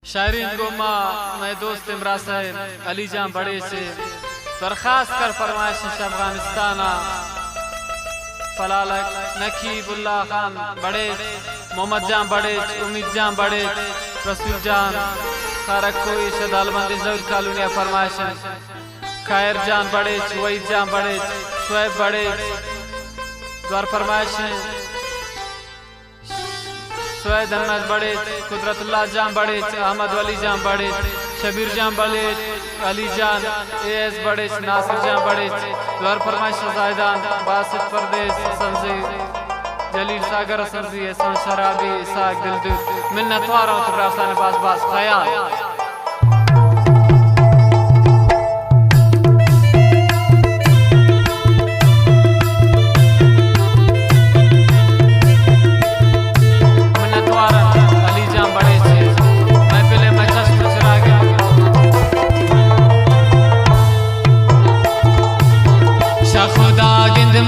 शायरीन गोमा मैं दोस्त इमरा साहब अली जान बड़े से दरखास्त कर फरमाइश अफगानिस्तान फलालक नकीबुल्ला खान बड़े मोहम्मद जान बड़े उम्मीद जान बड़े रसूल जान खारको शदालबंद जरूर कालूनिया फरमाइश खैर जान बड़े वहीद जान बड़े शुएब बड़े द्वार फरमाइश सुएद अहमद बड़े कुदरतुल्लाह जान बड़े अहमद वली जान बड़े शबीर जान बड़े अली जान एएस बड़े नासिर जान बड़े द्वार फरमाइश जायदान बासित परदेश संजी जलील सागर संजी एहसान शराबी इसाक दिलदुर मिन्नत वारा तुरासान बास बास ख्याल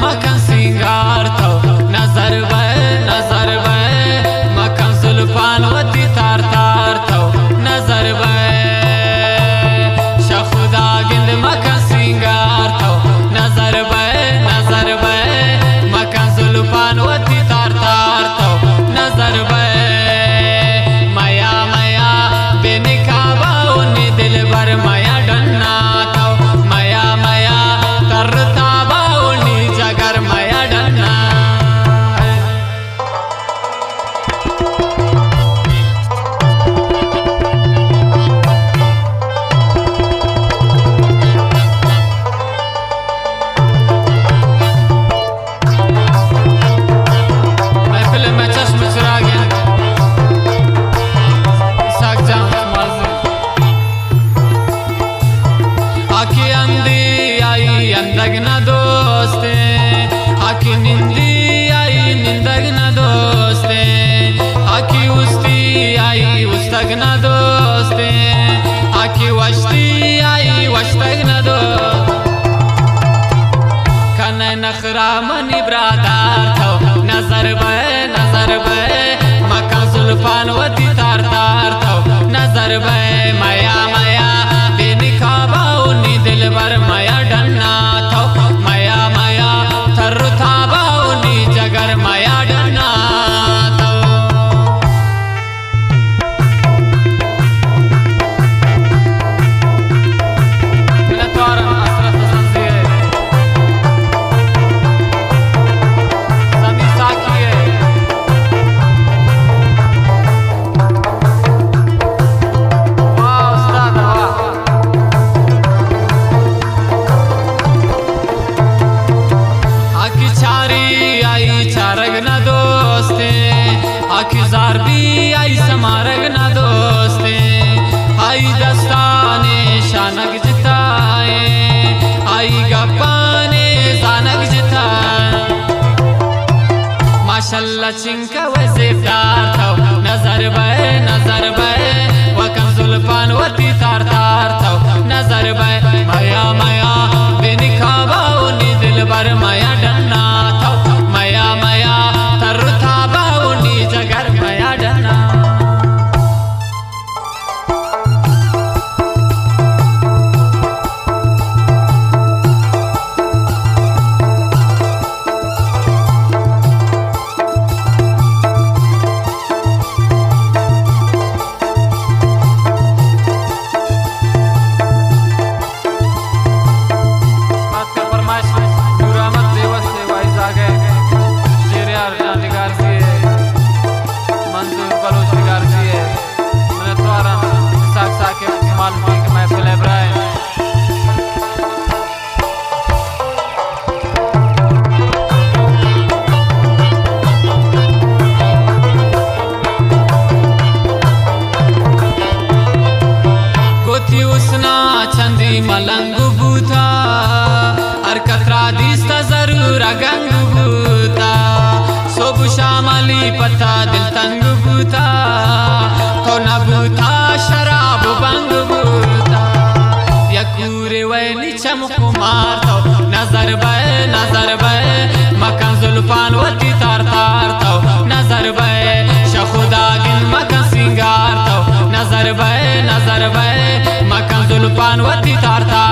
मकन सिंगार तो नजर मकन जुल्फान वती तार तार तो नजर शखुदा गिंद मकन सिंगार तो नजर मकन जुल्फान वती तार तार तो नजर मया मया बेनिकाबा उन्नी दिल भर मया डन्ना तो मया मया करता निंदगना दोस्ते आखी निंदी आई निंदगना दोस्ते आखी उस्ती आई उस्तगना दोस्ते आखी वश्ती आई वश्तगना दो कने नखरा मनी ब्रादार थो नजर मका जुल्फान वती तार तार थो नजर मया मया बेनिकाबा उन्नी दिल भर मया डन्ना मया मया थर था बाउनी जगर मया डना तो आखी ज़ारबी आई समारग ना दोस्ते आई दस्ताने शानक जिताए आई गप्पाने जानक जिता माशाल्लाह चिंका वज़ीफ़दार थो नजर वकन जुल्फान वती तार तार थो नजर मया मया बेनिकाबा उन्नी दिल भर मया डन्ना थो मया मया तर था बाउनी जगर मया डना चंदी मलंग बूथा हर कतरा दिस्ता जरूर गंग बूता सोब शामली पता दिल तंग बूथा तो न बूथा शराब बंग बूथा यकूरे वैली चमको मार तो नजर मकन जुल्फान वती तार तार तो नजर शखुदा गिन मकन सिंगार तो नजर जुबान वती तार तार